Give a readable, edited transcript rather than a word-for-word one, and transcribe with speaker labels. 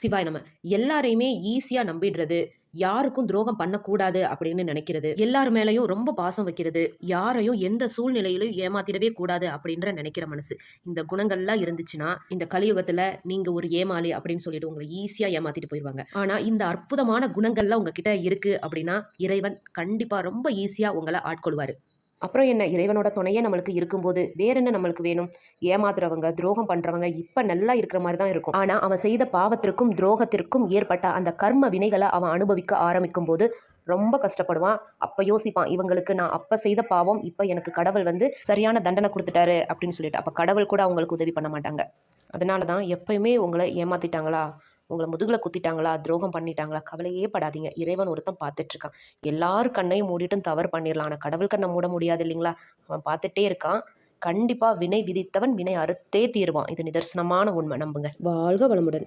Speaker 1: சிவாய நம. எல்லாரையுமே ஈஸியா நம்பிடுறது, யாருக்கும் துரோகம் பண்ணக்கூடாது அப்படின்னு நினைக்கிறது, எல்லார் மேலயும் ரொம்ப பாசம் வைக்கிறது, யாரையும் எந்த சூழ்நிலையிலும் ஏமாத்திடவே கூடாது அப்படின்ற நினைக்கிற மனசு. இந்த குணங்கள்லாம் இருந்துச்சுன்னா, இந்த கலியுகத்துல நீங்க ஒரு ஏமாளி அப்படின்னு சொல்லிட்டு உங்களை ஈஸியா ஏமாத்திட்டு போயிருவாங்க. ஆனா இந்த அற்புதமான குணங்கள்லாம் உங்ககிட்ட இருக்கு அப்படின்னா, இறைவன் கண்டிப்பா ரொம்ப ஈஸியா உங்களை ஆட்கொள்வாரு. அப்புறம் என்ன, இறைவனோட துணையே நம்மளுக்கு இருக்கும்போது வேற என்ன நம்மளுக்கு வேணும்? ஏமாத்துறவங்க, துரோகம் பண்றவங்க இப்ப நல்லா இருக்கிற மாதிரி தான் இருக்கும். ஆனா அவன் செய்த பாவத்திற்கும் துரோகத்திற்கும் ஏற்பட்ட அந்த கர்ம வினைகளை அவன் அனுபவிக்க ஆரம்பிக்கும் போது ரொம்ப கஷ்டப்படுவான். அப்ப யோசிப்பான், இவங்களுக்கு நான் அப்ப செய்த பாவம் இப்ப எனக்கு கடவுள் சரியான தண்டனை கொடுத்துட்டாரு அப்படின்னு சொல்லிட்டு. அப்ப கடவுள் கூட அவங்களுக்கு உதவி பண்ண மாட்டாங்க. அதனால தான் எப்பயுமே உங்களை ஏமாத்திட்டாங்களா, உங்களை முதுகுல குத்திட்டாங்களா, துரோகம் பண்ணிட்டாங்களா, கவலையே படாதீங்க. இறைவன் ஒருத்தன் பார்த்துட்டு இருக்கான். எல்லார் கண்ணையும் மூடிட்டும் தவறு பண்ணிடலாம். ஆனா கடவுள் கண்ணை மூட முடியாது இல்லைங்களா? அவன் பார்த்துட்டே இருக்கான். கண்டிப்பா வினை விதித்தவன் வினை அறுத்தே தீருவான். இது நிதர்சனமான உண்மை. நம்புங்க. வாழ்க வளமுடன்.